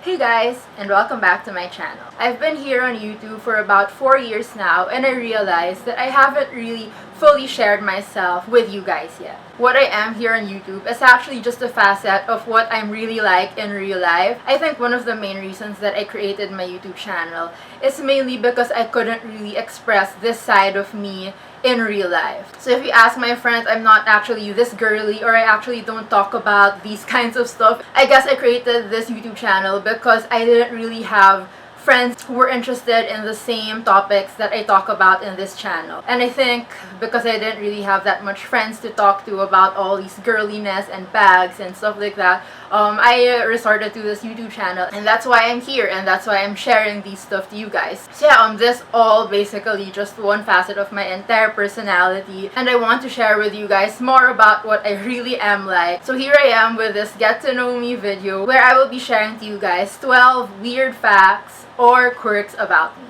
Hey guys, and welcome back to my channel. I've been here on YouTube for about 4 years now, and I realized that I haven't really fully shared myself with you guys yet. What I am here on YouTube is actually just a facet of what I'm really like in real life. I think one of the main reasons that I created my YouTube channel is mainly because I couldn't really express this side of me in real life. So if you ask my friends, I'm not actually this girly, or I actually don't talk about these kinds of stuff. I guess I created this YouTube channel because I didn't really have friends who were interested in the same topics that I talk about in this channel. And I think because I didn't really have that much friends to talk to about all these girliness and bags and stuff like that, I resorted to this YouTube channel, and that's why I'm here, and that's why I'm sharing these stuff to you guys. So yeah, this all basically just one facet of my entire personality, and I want to share with you guys more about what I really am like. So here I am with this get to know me video where I will be sharing to you guys 12 weird facts or quirks about me.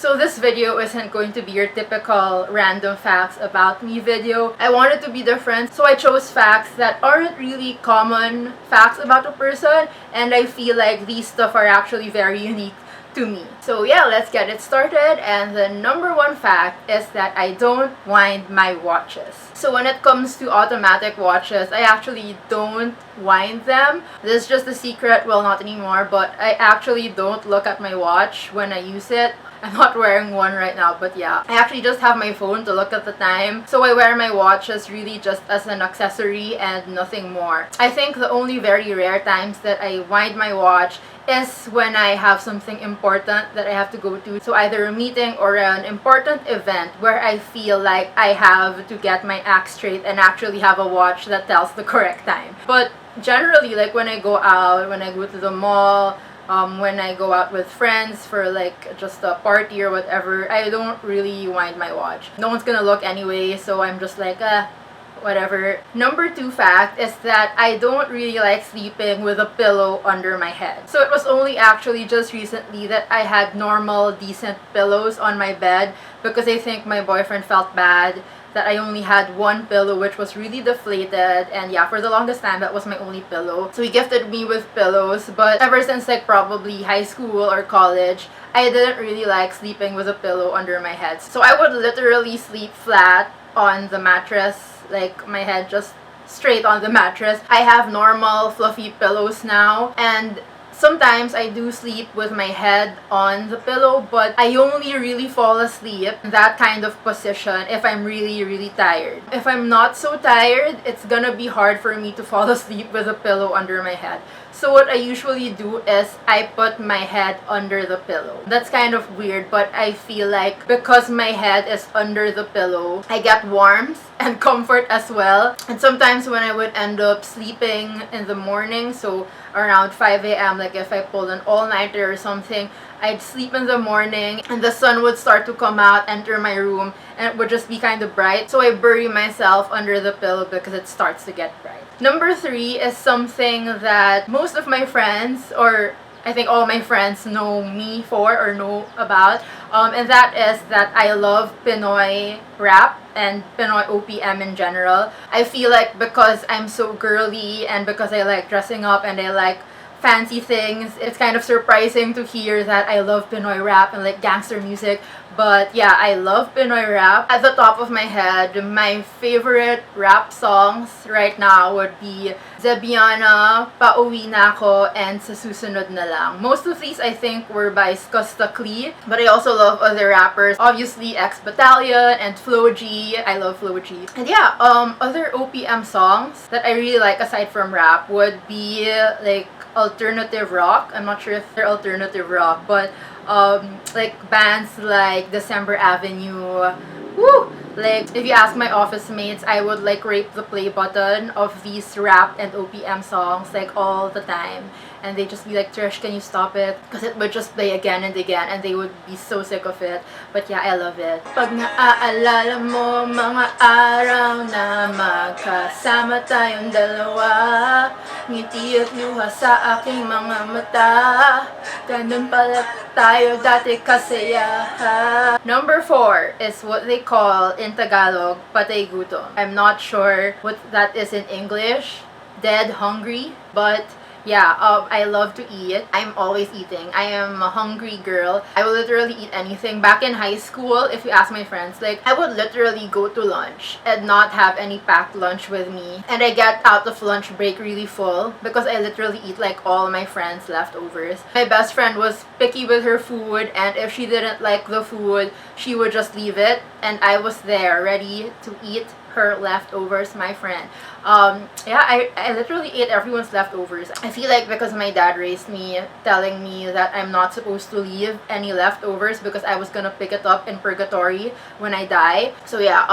So this video isn't going to be your typical random facts about me video. I wanted to be different, so I chose facts that aren't really common facts about a person, and I feel like these stuff are actually very unique to me. So yeah, let's get it started. And the number one fact is that I don't wind my watches. So when it comes to automatic watches, I actually don't wind them. This is just a secret, well, not anymore, but I actually don't look at my watch when I use it. I'm not wearing one right now, but yeah. I actually just have my phone to look at the time. So I wear my watches really just as an accessory and nothing more. I think the only very rare times that I wind my watch is when I have something important that I have to go to. So either a meeting or an important event where I feel like I have to get my act straight and actually have a watch that tells the correct time. But generally, like when I go out, when I go to the mall, when I go out with friends for like just a party or whatever, I don't really wind my watch. No one's gonna look anyway, so I'm just like, whatever. Number two fact is that I don't really like sleeping with a pillow under my head. So it was only actually just recently that I had normal, decent pillows on my bed because I think my boyfriend felt bad that I only had one pillow, which was really deflated, and yeah, for the longest time that was my only pillow. So he gifted me with pillows, but ever since like probably high school or college, I didn't really like sleeping with a pillow under my head. So I would literally sleep flat on the mattress, like my head just straight on the mattress. I have normal fluffy pillows now, and sometimes I do sleep with my head on the pillow, but I only really fall asleep in that kind of position if I'm really tired. If I'm not so tired, it's gonna be hard for me to fall asleep with a pillow under my head. So what I usually do is I put my head under the pillow. That's kind of weird, but I feel like because my head is under the pillow, I get warmth and comfort as well. And sometimes when I would end up sleeping in the morning, so around 5 a.m., like if I pulled an all-nighter or something, I'd sleep in the morning and the sun would start to come out, enter my room, and it would just be kind of bright. So I bury myself under the pillow because it starts to get bright. Number three is something that most of my friends, or I think all my friends, know me for or know about, and that is that I love Pinoy rap and Pinoy OPM in general. I feel like because I'm so girly and because I like dressing up and I like fancy things, it's kind of surprising to hear that I love Pinoy rap and like gangster music. But yeah, I love Pinoy rap. At the top of my head, my favorite rap songs right now would be Zebiana, Pauwi na Ako, and Sa Susunod na Lang. Most of these I think were by Skusta Klee, but I also love other rappers. Obviously X Battalion and Flo G. I love Flo G. And yeah, other OPM songs that I really like aside from rap would be like alternative rock. I'm not sure if they're alternative rock, but like bands like December Avenue. Woo! Like, if you ask my office mates, I would like rape the play button of these rap and OPM songs like all the time. And they just be like, Trish, can you stop it? Because it would just play again and again and they would be so sick of it. But yeah, I love it. Pag naaalala mo mga araw na magkasama tayong dalawa, ngiti at luha sa aking mga mata, ganun pala tayo dati kasaya. Number 4 is what they call in Tagalog, patay gutom. I'm not sure what that is in English, dead hungry, but yeah, I love to eat. I'm always eating. I am a hungry girl. I will literally eat anything. Back in high school, if you ask my friends, like, I would literally go to lunch and not have any packed lunch with me. And I get out of lunch break really full because I literally eat like all my friends' leftovers. My best friend was picky with her food, and if she didn't like the food, she would just leave it. And I was there ready to eat her leftovers, my friend. Yeah, I literally ate everyone's leftovers. I feel like because my dad raised me telling me that I'm not supposed to leave any leftovers because I was gonna pick it up in purgatory when I die. So yeah,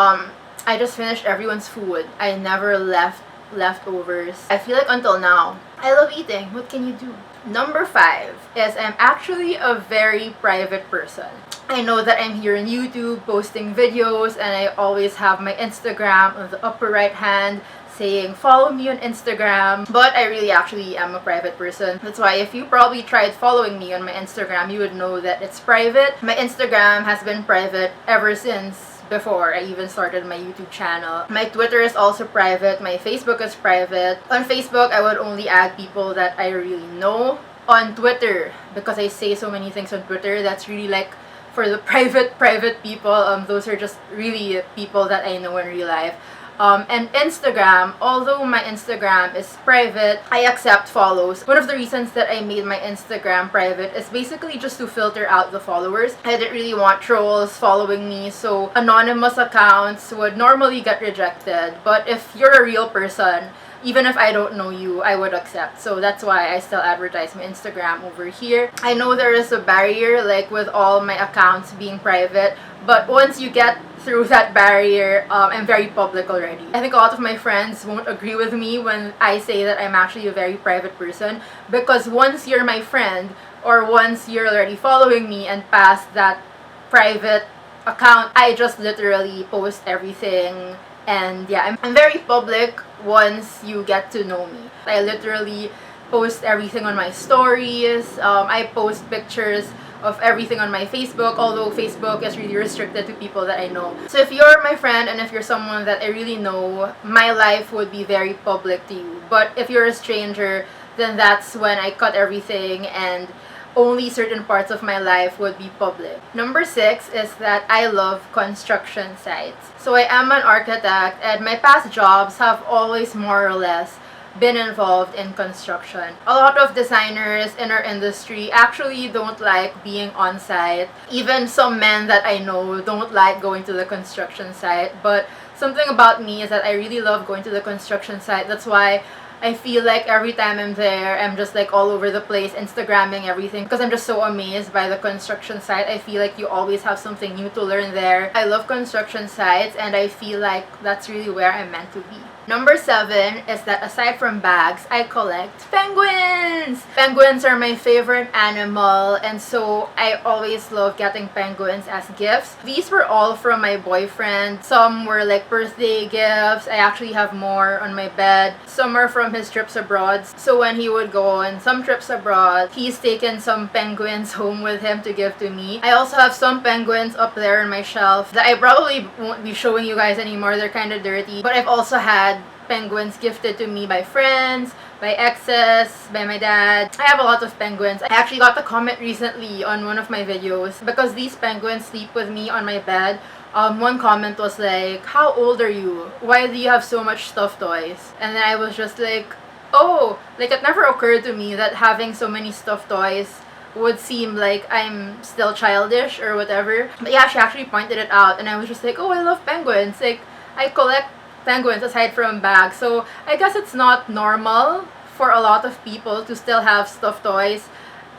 I just finished everyone's food. I never left leftovers. I feel like until now, I love eating. What can you do? Number 5 is I'm actually a very private person. I know that I'm here on YouTube posting videos, and I always have my Instagram on the upper right hand saying follow me on Instagram, but I really actually am a private person. That's why if you probably tried following me on my Instagram, you would know that it's private. My Instagram has been private ever since before I even started my YouTube channel. My Twitter is also private. My Facebook is private. On Facebook, I would only add people that I really know. On Twitter, because I say so many things on Twitter, that's really like for the private people. Those are just really people that I know in real life. And Instagram, although my Instagram is private, I accept follows. One of the reasons that I made my Instagram private is basically just to filter out the followers. I didn't really want trolls following me, so anonymous accounts would normally get rejected. But if you're a real person, even if I don't know you, I would accept. So that's why I still advertise my Instagram over here. I know there is a barrier, like with all my accounts being private, but once you get through that barrier, I'm very public already. I think a lot of my friends won't agree with me when I say that I'm actually a very private person, because once you're my friend, or once you're already following me and past that private account, I just literally post everything. And yeah, I'm very public once you get to know me. I literally post everything on my stories. I post pictures of everything on my Facebook, although Facebook is really restricted to people that I know. So if you're my friend and if you're someone that I really know, my life would be very public to you. But if you're a stranger, then that's when I cut everything and only certain parts of my life would be public. Number 6 is that I love construction sites. So I am an architect, and my past jobs have always more or less been involved in construction. A lot of designers in our industry actually don't like being on site. Even some men that I know don't like going to the construction site. But something about me is that I really love going to the construction site. That's why I feel like every time I'm there, I'm just like all over the place, Instagramming everything, because I'm just so amazed by the construction site. I feel like you always have something new to learn there. I love construction sites, and I feel like that's really where I'm meant to be. Number 7 is that aside from bags, I collect penguins! Penguins are my favorite animal, and so I always love getting penguins as gifts. These were all from my boyfriend. Some were like birthday gifts. I actually have more on my bed. Some are from his trips abroad. So when he would go on some trips abroad, he's taken some penguins home with him to give to me. I also have some penguins up there on my shelf that I probably won't be showing you guys anymore. They're kind of dirty. But I've also had penguins gifted to me by friends, by exes, by my dad. I have a lot of penguins. I actually got a comment recently on one of my videos because these penguins sleep with me on my bed. One comment was like, how old are you? Why do you have so much stuffed toys? And then I was just like, oh, like it never occurred to me that having so many stuffed toys would seem like I'm still childish or whatever. But yeah, she actually pointed it out, and I was just like, oh, I love penguins. Like, I collect penguins aside from bags. So I guess it's not normal for a lot of people to still have stuffed toys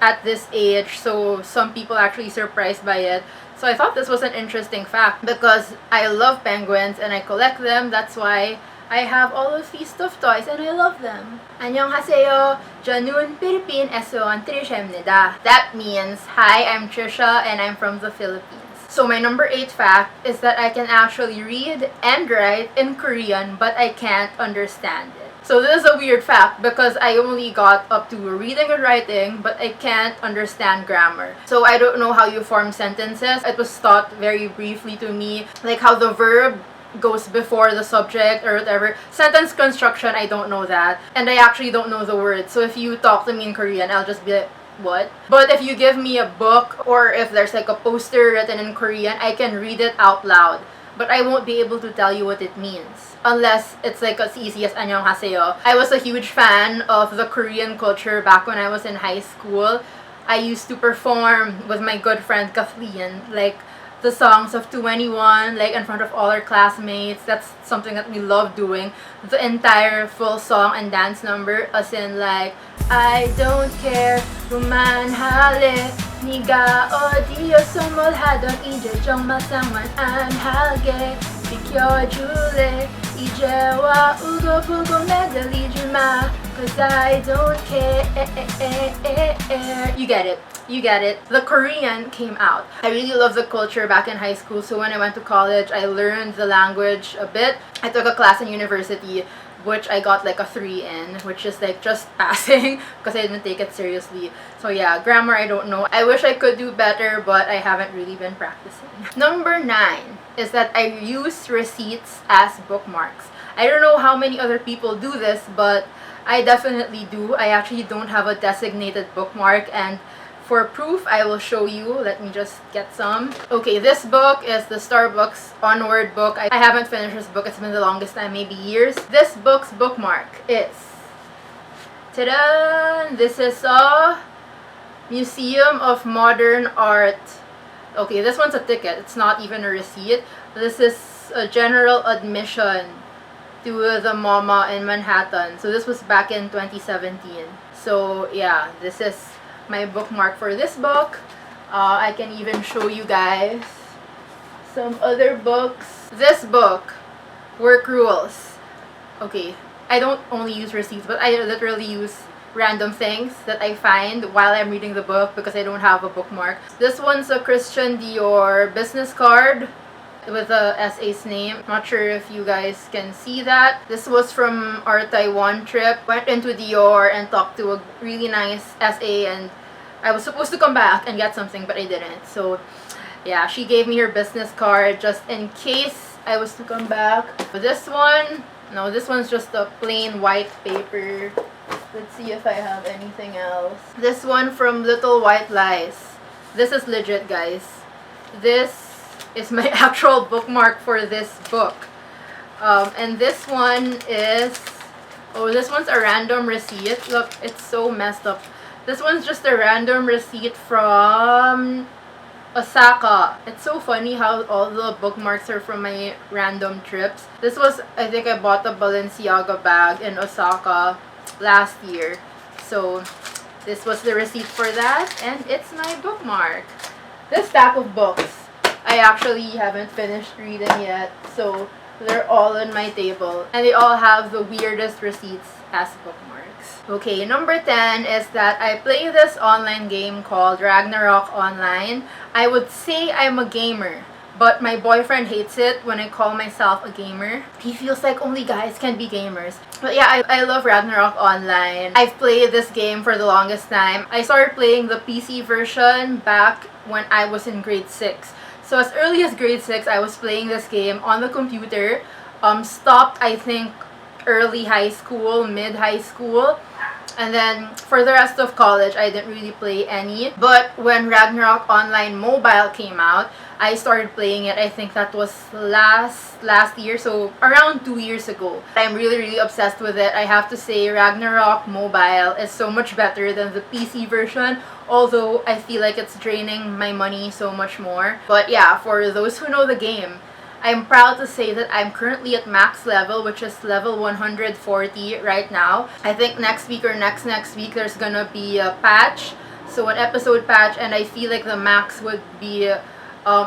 at this age. So some people actually surprised by it. So I thought this was an interesting fact because I love penguins and I collect them. That's why I have all of these stuffed toys and I love them. 안녕하세요. 저는 필리핀에서 Trishamnida. That means, hi, I'm Trisha and I'm from the Philippines. So my number 8 fact is that I can actually read and write in Korean, but I can't understand it. So this is a weird fact because I only got up to reading and writing, but I can't understand grammar. So I don't know how you form sentences. It was taught very briefly to me, like how the verb goes before the subject or whatever. Sentence construction, I don't know that. And I actually don't know the words. So if you talk to me in Korean, I'll just be like, what? But if you give me a book or if there's like a poster written in Korean, I can read it out loud. But I won't be able to tell you what it means. Unless it's like as easy as annyeonghaseyo. I was a huge fan of the Korean culture back when I was in high school. I used to perform with my good friend Kathleen, like the songs of 2NE1, like in front of all our classmates. That's something that we love doing. The entire full song and dance number, as in like, I don't care, 그만할래, 네가 어디에서 뭘 하던 이제 정말 상관안하게 비켜줄래, 이제와 우고부고 매달리지 마, cause I don't care. You get it. You get it. The Korean came out. I really love the culture back in high school, so when I went to college, I learned the language a bit. I took a class in university, which I got like a 3 in, which is like just passing because I didn't take it seriously. So yeah, grammar I don't know. I wish I could do better, but I haven't really been practicing. Number 9 is that I use receipts as bookmarks. I don't know how many other people do this, but I definitely do. I actually don't have a designated bookmark, and for proof, I will show you. Let me just get some. Okay, this book is the Starbucks Onward book. I haven't finished this book. It's been the longest time, maybe years. This book's bookmark is... Ta-da! This is a Museum of Modern Art. Okay, this one's a ticket. It's not even a receipt. This is a general admission to the MoMA in Manhattan. So this was back in 2017. So yeah, this is my bookmark for this book. I can even show you guys some other books. This book, Work Rules. Okay, I don't only use receipts, but I literally use random things that I find while I'm reading the book because I don't have a bookmark. This one's a Christian Dior business card with a SA's name. Not sure if you guys can see that. This was from our Taiwan trip. Went into Dior and talked to a really nice SA, and I was supposed to come back and get something, but I didn't. So yeah, she gave me her business card just in case I was to come back. But this one, no, this one's just a plain white paper. Let's see if I have anything else. This one from Little White Lies. This is legit, guys. This is my actual bookmark for this book. And this one is... oh, this one's a random receipt. Look, it's so messed up. This one's just a random receipt from Osaka. It's so funny how all the bookmarks are from my random trips. This was, I think I bought a Balenciaga bag in Osaka last year. So this was the receipt for that, and it's my bookmark. This stack of books, I actually haven't finished reading yet, so they're all on my table. And they all have the weirdest receipts as bookmarks. Okay, number 10 is that I play this online game called Ragnarok Online. I would say I'm a gamer, but my boyfriend hates it when I call myself a gamer. He feels like only guys can be gamers. But yeah, I love Ragnarok Online. I've played this game for the longest time. I started playing the PC version back when I was in grade 6. So as early as grade 6, I was playing this game on the computer. Stopped, I think, early high school, mid-high school. And then for the rest of college, I didn't really play any. But when Ragnarok Online Mobile came out, I started playing it. I think that was last year, so around 2 years ago. I'm really obsessed with it. I have to say Ragnarok Mobile is so much better than the PC version, although I feel like it's draining my money so much more. But yeah, for those who know the game, I'm proud to say that I'm currently at max level, which is level 140 right now. I think next week or next week there's gonna be a patch, so an episode patch, and I feel like the max would be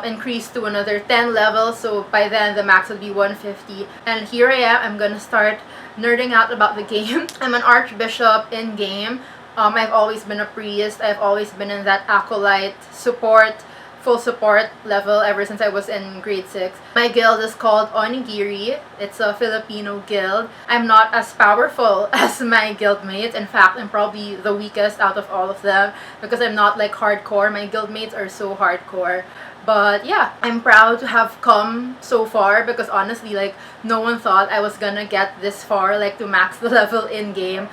increased to another 10 levels, so by then the max would be 150. And here I am, I'm gonna start nerding out about the game. I'm an archbishop in game. I've always been a priest. I've always been in that acolyte support full support level ever since I was in grade 6. My guild is called Onigiri. It's a Filipino guild. I'm not as powerful as my guildmates. In fact, I'm probably the weakest out of all of them because I'm not like hardcore. My guildmates are so hardcore. But yeah, I'm proud to have come so far because honestly, like, no one thought I was gonna get this far, like to max the level in game.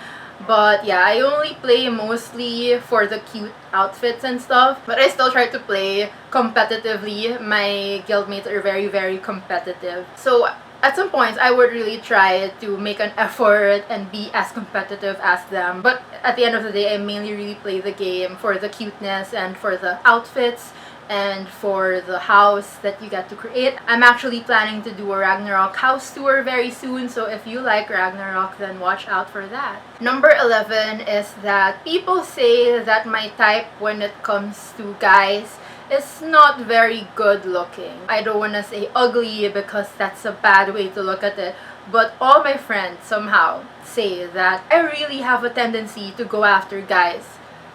But yeah, I only play mostly for the cute outfits and stuff. But I still try to play competitively. My guildmates are very, very competitive. So at some points, I would really try to make an effort and be as competitive as them. But at the end of the day, I mainly really play the game for the cuteness and for the outfits and for the house that you get to create. I'm actually planning to do a Ragnarok house tour very soon, so if you like Ragnarok, then watch out for that. Number 11 is that people say that my type when it comes to guys is not very good looking. I don't want to say ugly because that's a bad way to look at it, but all my friends somehow say that I really have a tendency to go after guys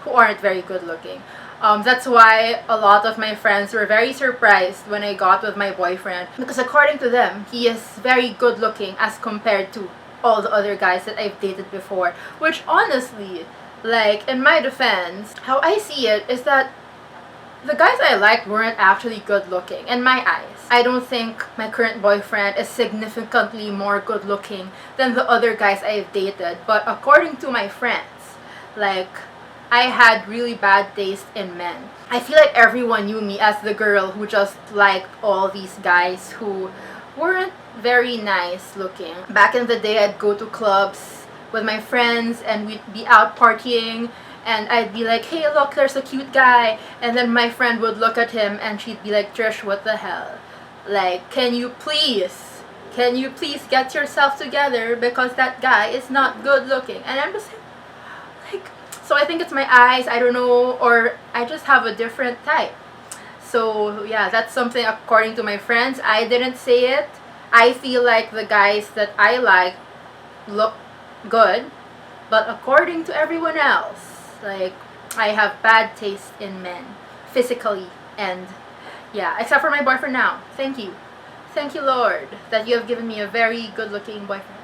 who aren't very good looking. That's why a lot of my friends were very surprised when I got with my boyfriend, because according to them, he is very good looking as compared to all the other guys that I've dated before. Which honestly, like, in my defense, how I see it is that the guys I liked weren't actually good looking in my eyes. I don't think my current boyfriend is significantly more good looking than the other guys I've dated, but according to my friends, like, I had really bad taste in men. I feel like everyone knew me as the girl who just liked all these guys who weren't very nice looking. Back in the day, I'd go to clubs with my friends and we'd be out partying and I'd be like, hey, look, there's a cute guy. And then my friend would look at him and she'd be like, Trish, what the hell? Like, can you please get yourself together because that guy is not good looking? And I'm just like, so I think it's my eyes, I don't know, or I just have a different type. So yeah, that's something according to my friends. I didn't say it. I feel like the guys that I like look good, but according to everyone else, like, I have bad taste in men, physically, and yeah, except for my boyfriend now. Thank you. Thank you, Lord, that you have given me a very good-looking boyfriend.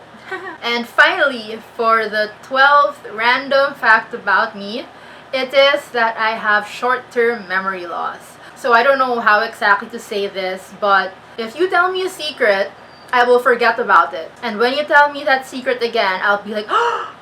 And finally, for the 12th random fact about me, it is that I have short-term memory loss. So I don't know how exactly to say this, but if you tell me a secret, I will forget about it. And when you tell me that secret again, I'll be like, oh!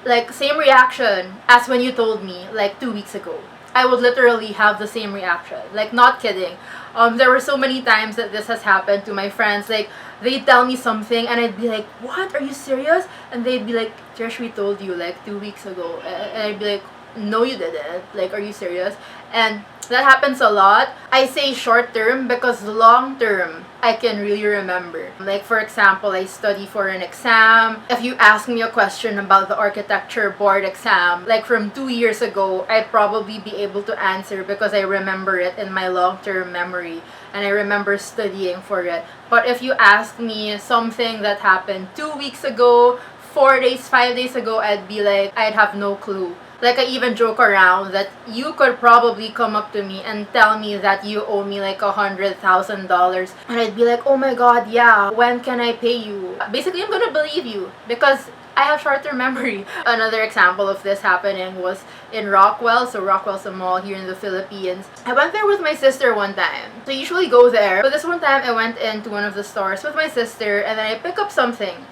Like, same reaction as when you told me, like, 2 weeks ago. I would literally have the same reaction. Like, not kidding. There were so many times that this has happened to my friends. Like, they'd tell me something and I'd be like, what? Are you serious? And they'd be like, Trish, we told you like 2 weeks ago. And I'd be like, no, you didn't. Like, are you serious? And that happens a lot. I say short term because long term, I can really remember. Like, for example, I study for an exam. If you ask me a question about the architecture board exam, like from 2 years ago, I'd probably be able to answer because I remember it in my long-term memory and I remember studying for it. But if you ask me something that happened 2 weeks ago, 4 days, 5 days ago, I'd be like, I'd have no clue. Like, I even joke around that you could probably come up to me and tell me that you owe me like $100,000. And I'd be like, oh my god, yeah, when can I pay you? Basically, I'm gonna believe you because I have short-term memory. Another example of this happening was in Rockwell. So Rockwell's a mall here in the Philippines. I went there with my sister one time. So I usually go there. But this one time, I went into one of the stores with my sister and then I pick up something.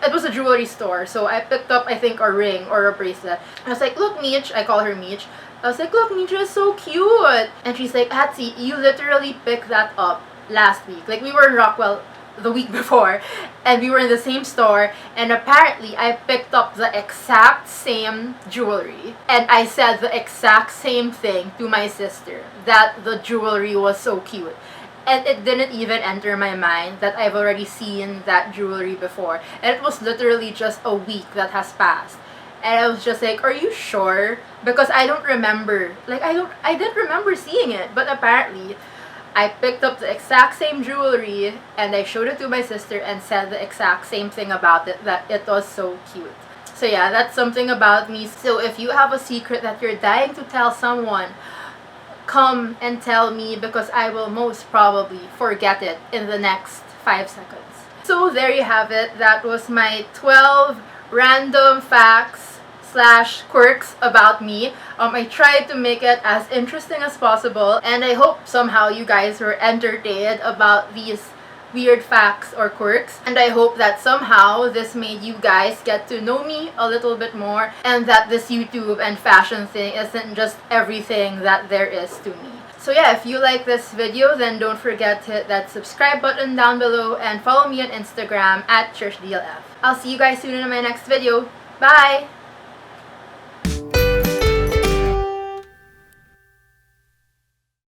It was a jewelry store, so I picked up, I think, a ring or a bracelet. I was like, look, Meech. I call her Meech. I was like, look, Meech is so cute. And she's like, Atsy, you literally picked that up last week. Like, we were in Rockwell the week before, and we were in the same store, and apparently I picked up the exact same jewelry. And I said the exact same thing to my sister, that the jewelry was so cute. And it didn't even enter my mind that I've already seen that jewelry before. And it was literally just a week that has passed. And I was just like, are you sure? Because I don't remember. Like, I didn't remember seeing it. But apparently, I picked up the exact same jewelry and I showed it to my sister and said the exact same thing about it, that it was so cute. So yeah, that's something about me. So if you have a secret that you're dying to tell someone, come and tell me, because I will most probably forget it in the next 5 seconds. So there you have it. That was my 12 random facts slash quirks about me. I tried to make it as interesting as possible, and I hope somehow you guys were entertained about these weird facts or quirks, and I hope that somehow this made you guys get to know me a little bit more, and that this YouTube and fashion thing isn't just everything that there is to me. So yeah, if you like this video, then don't forget to hit that subscribe button down below and follow me on Instagram at ChurchDLF. I'll see you guys soon in my next video. Bye!